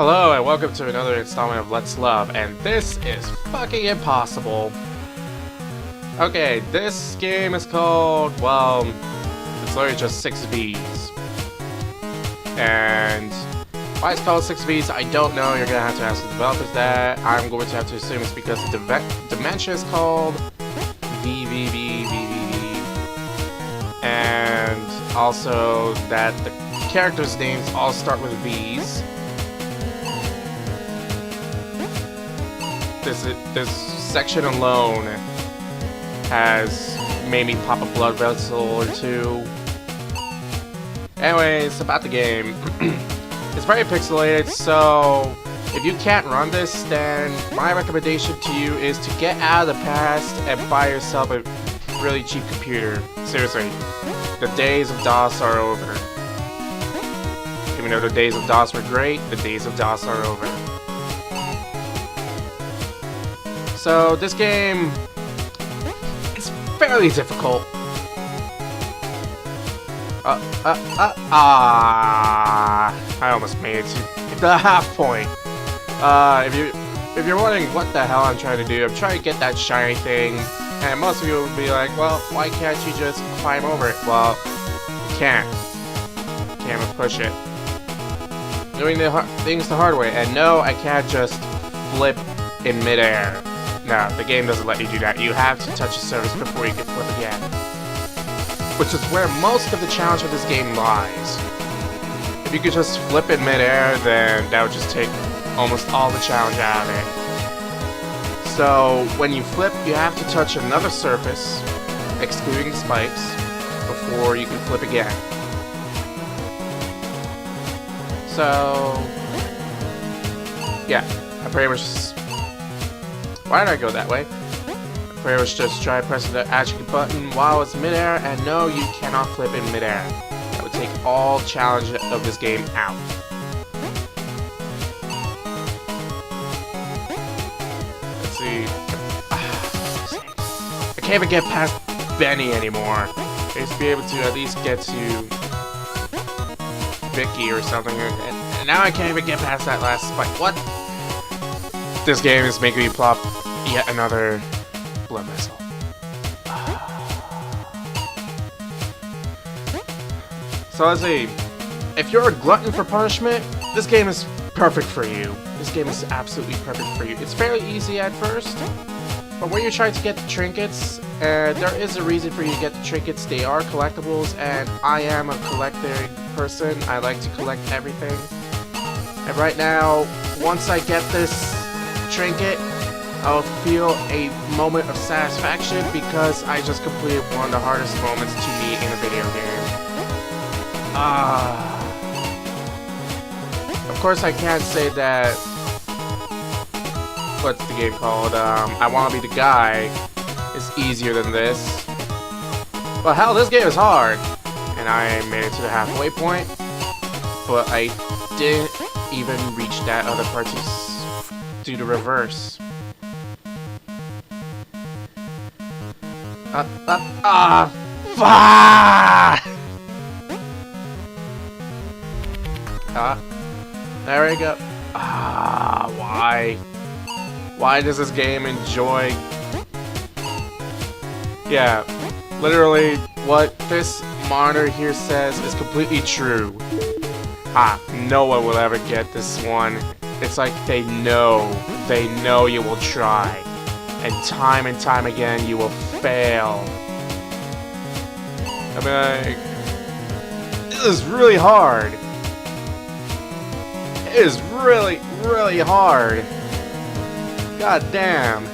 Hello and welcome to another installment of Let's Love, and this is fucking impossible. Okay, this game is called, well, it's literally just 6Vs. And why it's called 6Vs, I don't know. You're gonna have to ask the developers that. I'm going to have to assume it's because the dimension is called VVVVVV. And also that the characters' names all start with V's. This section alone has made me pop a blood vessel or two. Anyways, about the game. It's very pixelated, so if you can't run this, then my recommendation to you is to get out of the past and buy yourself a really cheap computer. Seriously, the days of DOS are over. Even though the days of DOS were great, the days of DOS are over. So this game is fairly difficult. I almost made it to the half point. If you're wondering what the hell I'm trying to do, I'm trying to get that shiny thing, and most of you will be like, well, why can't you just climb over it? Well, you can't. Can't push it. Doing the things the hard way, and no, I can't just flip in midair. No, the game doesn't let you do that. You have to touch the surface before you can flip again. Which is where most of the challenge of this game lies. If you could just flip in midair, then that would just take almost all the challenge out of it. So, when you flip, you have to touch another surface, excluding spikes, before you can flip again. So, yeah, I pretty much just... Why did I go that way? I pretty much just try pressing the action button while it's midair, and no, you cannot flip in midair. That would take all challenge of this game out. Let's see. I can't even get past Benny anymore. I used to be able to at least get to Vicky or something, and now I can't even get past that last spike. What? This game is making me plop yet another blood vessel. So let's see. If you're a glutton for punishment, this game is perfect for you. This game is absolutely perfect for you. It's fairly easy at first, but when you're trying to get the trinkets, there is a reason for you to get the trinkets. They are collectibles, and I am a collecting person. I like to collect everything. And right now, once I get this trinket, I'll feel a moment of satisfaction because I just completed one of the hardest moments to me in a video game. Of course I can't say that, what's the game called, I Wanna Be the Guy is easier than this. But hell, this game is hard. And I made it to the halfway point, but I didn't even reach that other part to do the reverse. There we go. Why? Why does this game enjoy? Yeah, literally what this monitor here says is completely true. No one will ever get this one. It's like they know you will try. And time again, you will fail. I mean, this is really hard. It is really, really hard. God damn.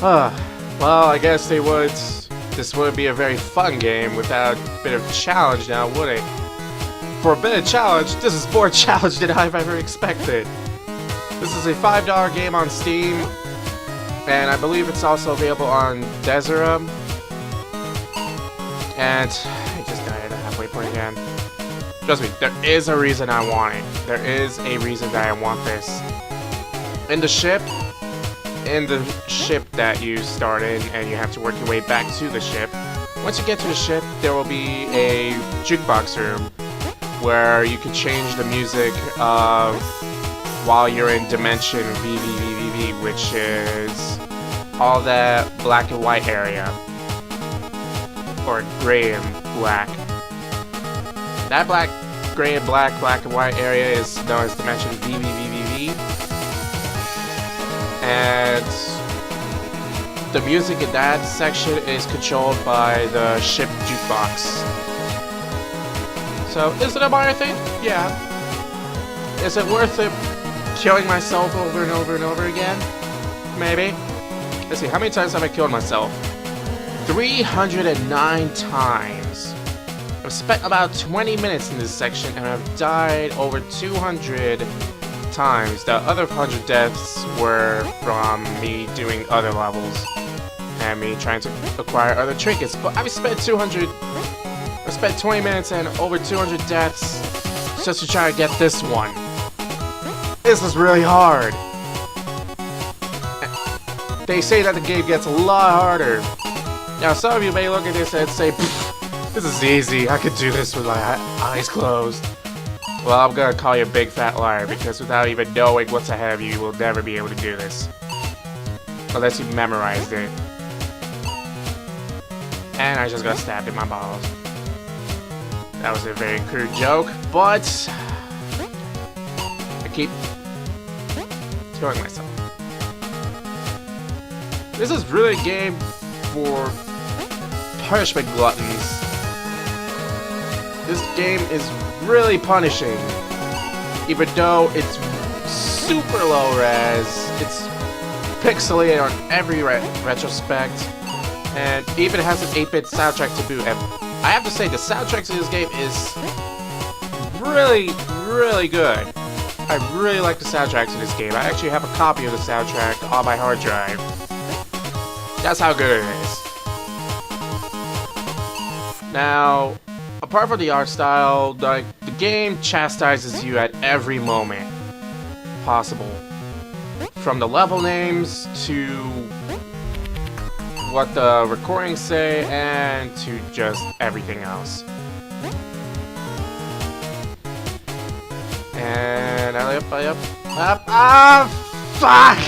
Well, I guess this wouldn't be a very fun game without a bit of challenge now, would it? For a bit of challenge, this is more challenge than I've ever expected. This is a $5 game on Steam, and I believe it's also available on Desera. And I just died at the halfway point again. Trust me, there is a reason I want it. There is a reason that I want this. In the ship that you start in, and you have to work your way back to the ship. Once you get to the ship, there will be a jukebox room where you can change the music while you're in dimension VVVVV, which is all that black and white area, or gray and black. That black, gray and black, black and white area is known as dimension VVVVV, and the music in that section is controlled by the ship jukebox. So, is it a Mario thing? Yeah. Is it worth it killing myself over and over and over again? Maybe. Let's see, how many times have I killed myself? 309 times. I've spent about 20 minutes in this section and I've died over 200 times. The other 100 deaths were from me doing other levels and me trying to acquire other trinkets. But I've spent 20 minutes and over 200 deaths just to try to get this one. This is really hard. They say that the game gets a lot harder. Now, some of you may look at this and say, this is easy, I could do this with my eyes closed. Well, I'm gonna call you a big fat liar, because without even knowing what's ahead of you, you will never be able to do this. Unless you memorized it. And I just got stabbed in my balls. That was a very crude joke, but I keep killing myself. This is really a game for punishment gluttons. This game is really punishing. Even though it's super low res, it's pixelated on every retrospect, and even has an 8-bit soundtrack to boot. And I have to say, the soundtrack to this game is really, really good. I really like the soundtrack to this game. I actually have a copy of the soundtrack on my hard drive. That's how good it is. Now, apart from the art style, the game chastises you at every moment possible. From the level names to what the recordings say, and to just everything else. And up. Ah, fuck!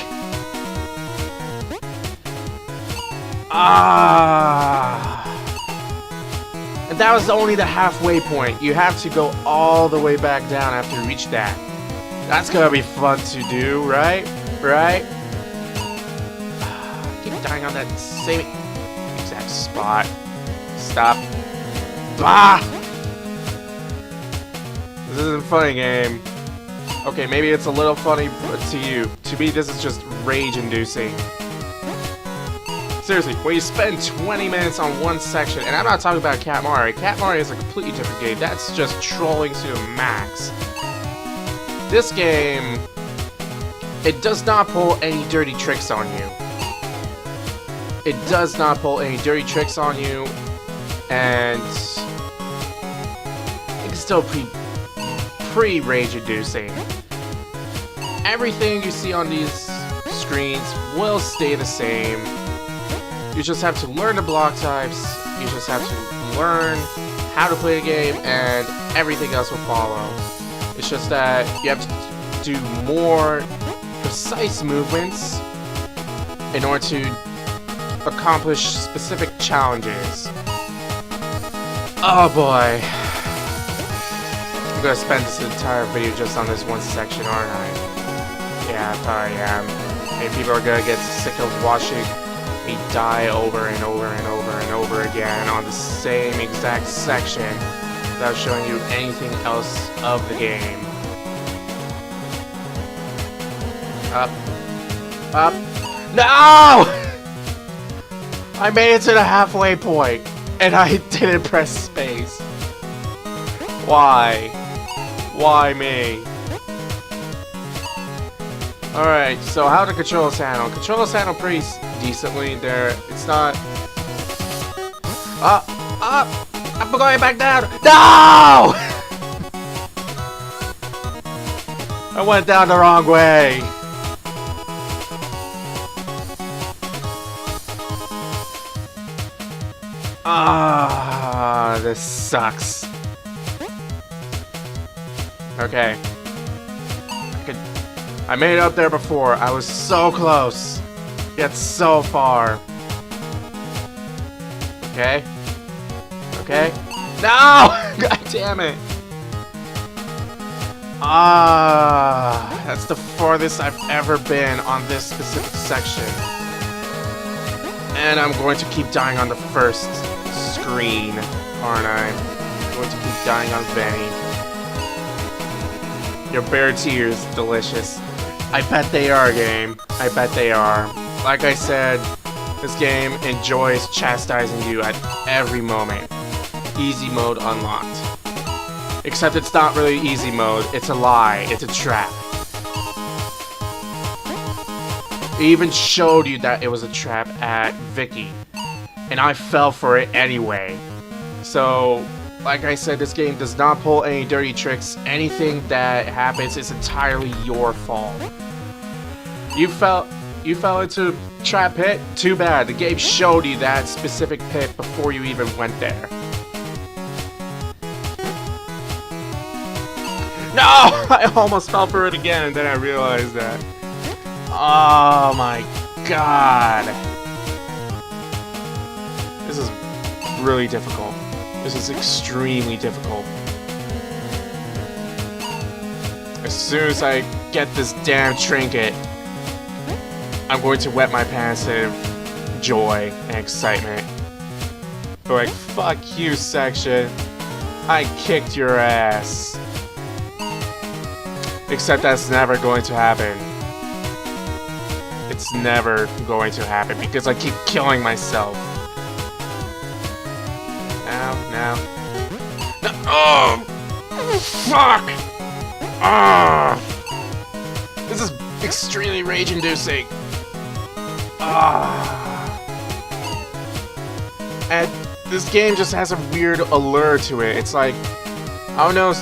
And that was only the halfway point. You have to go all the way back down after you reach that. That's gonna be fun to do, right? Right? I keep dying on that same exact spot. Stop. Ah! This isn't a funny game. Okay, maybe it's a little funny to you. To me, this is just rage-inducing. Seriously, when you spend 20 minutes on one section, and I'm not talking about Cat Mario. Cat Mario is a completely different game. That's just trolling to the max. This game, it does not pull any dirty tricks on you. It does not pull any dirty tricks on you, and it's still pre-rage-inducing. Everything you see on these screens will stay the same. You just have to learn the block types, you just have to learn how to play the game, and everything else will follow. It's just that you have to do more precise movements in order to accomplish specific challenges. Oh boy. I'm gonna spend this entire video just on this one section, aren't I? Yeah, I probably am. Maybe people are gonna get sick of watching me die over and over and over and over again on the same exact section without showing you anything else of the game. Up. Up. No! I made it to the halfway point and I didn't press space. Why? Why me? Alright, so how to control this handle? Control this handle pretty decently there. It's not... I'm going back down! No! I went down the wrong way. This sucks. Okay. I made it up there before. I was so close. Yet so far. Okay. Okay. No! God damn it. That's the farthest I've ever been on this specific section. And I'm going to keep dying on the first screen, aren't I? I'm going to keep dying on Benny. Your bare tears, delicious. I bet they are, game. I bet they are. Like I said, this game enjoys chastising you at every moment. Easy mode unlocked. Except it's not really easy mode, it's a lie, it's a trap. It even showed you that it was a trap at Vicky. And I fell for it anyway. So, like I said, this game does not pull any dirty tricks. Anything that happens is entirely your fault. You fell into trap pit? Too bad, the game showed you that specific pit before you even went there. No! I almost fell for it again and then I realized that. Oh my god. This is really difficult. This is extremely difficult. As soon as I get this damn trinket, I'm going to wet my pants in joy and excitement. But like, fuck you, section. I kicked your ass. Except that's never going to happen. It's never going to happen because I keep killing myself. Now. No. Oh! Fuck! Ah! This is extremely rage-inducing. And this game just has a weird allure to it. It's like, I don't know,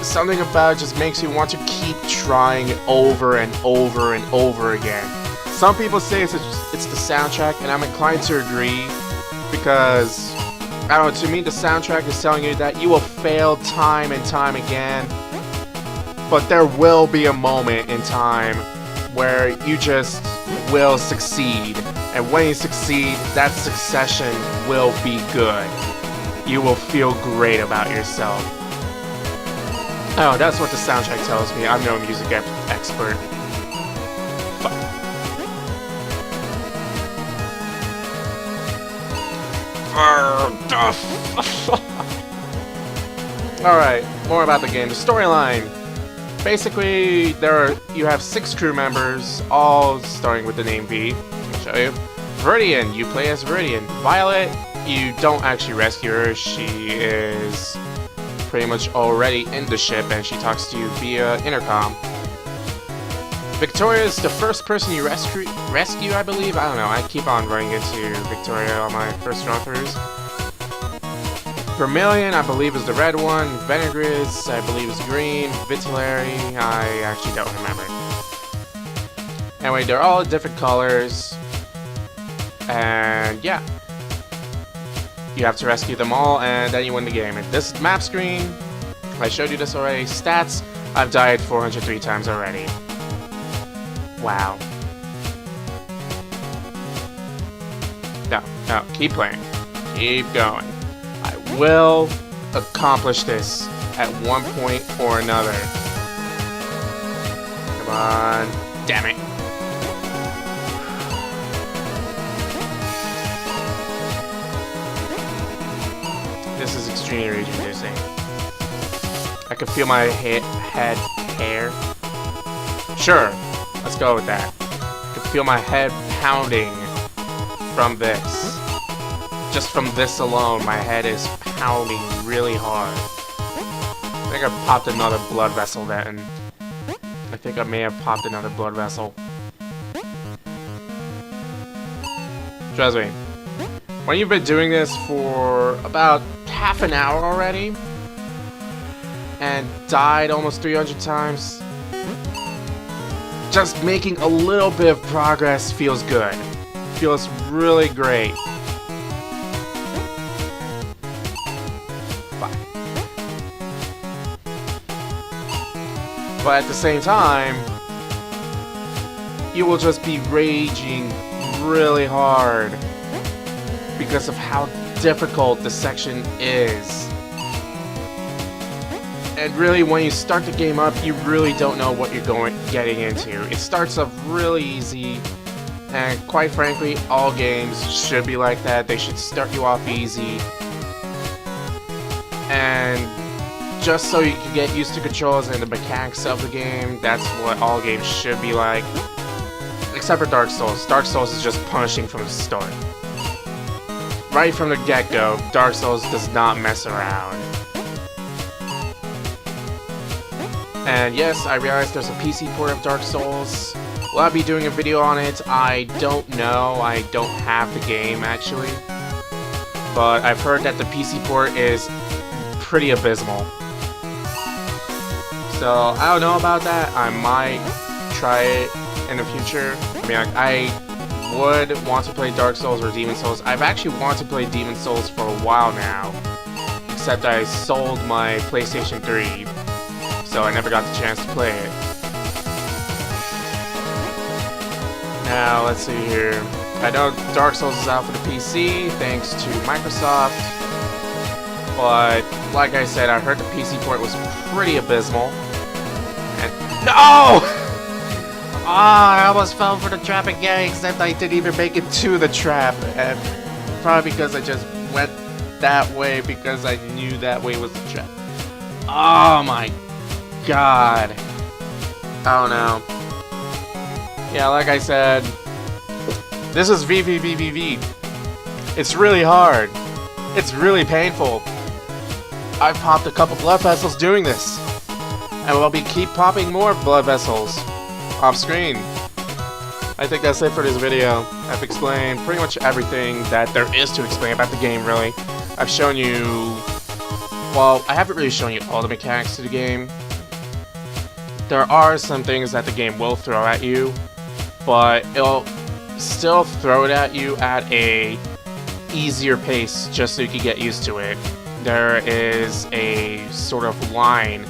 something about it just makes you want to keep trying over and over and over again. Some people say it's the soundtrack, and I'm inclined to agree, because, I don't know, to me the soundtrack is telling you that you will fail time and time again, but there will be a moment in time where you just will succeed, and when you succeed, that succession will be good. You will feel great about yourself. Oh, that's what the soundtrack tells me. I'm no music expert. Fuck. Alright, more about the game. The storyline. Basically, you have 6 crew members, all starting with the name V. I'll show you. Viridian, you play as Viridian. Violet, you don't actually rescue her. She is pretty much already in the ship and she talks to you via intercom. Victoria is the first person you rescue, I believe? I don't know, I keep on running into Victoria on my first run-throughs. Vermilion, I believe, is the red one. Venegris, I believe, is green. Vitillary, I actually don't remember. Anyway, they're all different colors. And yeah. You have to rescue them all, and then you win the game. And this map screen, I showed you this already. Stats, I've died 403 times already. Wow. No, keep playing. Keep going. I will accomplish this at one point or another. Come on. Damn it. This is extremely rage-inducing. I can feel my head hair. Sure, let's go with that. I can feel my head pounding from this. Just from this alone, my head is pounding really hard. I think I popped another blood vessel then. I think I may have popped another blood vessel. Trust me. When you've been doing this for about half an hour already, and died almost 300 times, just making a little bit of progress feels good. Feels really great. But at the same time, you will just be raging really hard because of how difficult the section is. And really, when you start the game up, you really don't know what you're getting into. It starts off really easy, and quite frankly, all games should be like that. They should start you off easy, and just so you can get used to controls and the mechanics of the game. That's what all games should be like, except for Dark Souls. Dark Souls is just punishing from the start. Right from the get-go, Dark Souls does not mess around. And yes, I realize there's a PC port of Dark Souls. Will I be doing a video on it? I don't know. I don't have the game, actually. But I've heard that the PC port is pretty abysmal. So, I don't know about that. I might try it in the future. I mean, I would want to play Dark Souls or Demon Souls. I've actually wanted to play Demon Souls for a while now. Except I sold my PlayStation 3. So I never got the chance to play it. Now, let's see here. I know Dark Souls is out for the PC, thanks to Microsoft. But, like I said, I heard the PC port was pretty abysmal. And no! Ah, I almost fell for the trap again, except I didn't even make it to the trap. And probably because I just went that way because I knew that way was the trap. Oh my God. I don't know. Yeah, like I said, this is VVVVV. It's really hard. It's really painful. I've popped a couple blood vessels doing this. And we'll keep popping more blood vessels off screen. I think that's it for this video. I've explained pretty much everything that there is to explain about the game, really. I've shown you... Well, I haven't really shown you all the mechanics of the game. There are some things that the game will throw at you, but it'll still throw it at you at a easier pace just so you can get used to it. There is a sort of line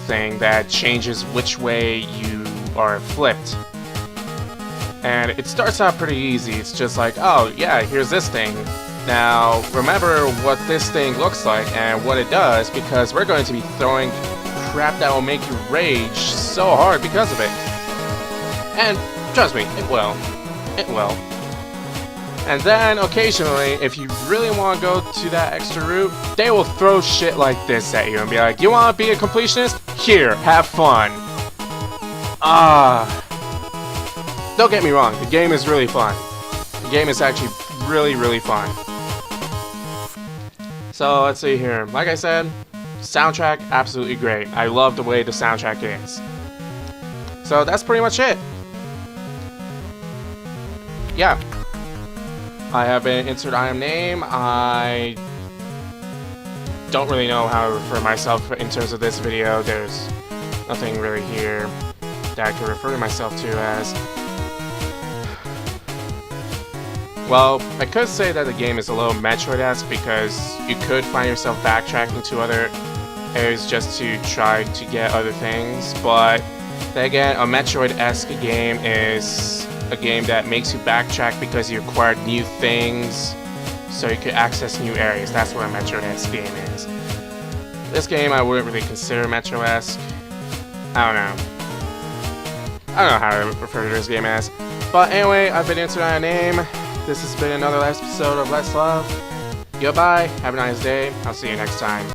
thing that changes which way you are flipped. And it starts out pretty easy. It's just like, oh yeah, here's this thing. Now, remember what this thing looks like and what it does, because we're going to be throwing crap that will make you rage so hard because of it. And trust me, it will. It will. And then, occasionally, if you really want to go to that extra route, they will throw shit like this at you and be like, you want to be a completionist? Here, have fun. Don't get me wrong, the game is really fun. The game is actually really, really fun. So, let's see here. Like I said, soundtrack, absolutely great. I love the way the soundtrack is. So, that's pretty much it. Yeah. I have an insert item name. I don't really know how to refer myself in terms of this video. There's nothing really here that I can refer to myself to as. Well, I could say that the game is a little Metroid-esque because you could find yourself backtracking to other areas just to try to get other things, but then again, a Metroid-esque game is a game that makes you backtrack because you acquired new things so you could access new areas. That's what a Metroid-esque game is. This game I wouldn't really consider Metro-esque. I don't know how to refer to this game as. But anyway, I've been Insert Item Name. This has been another episode of Let's Love. Goodbye, have a nice day, I'll see you next time.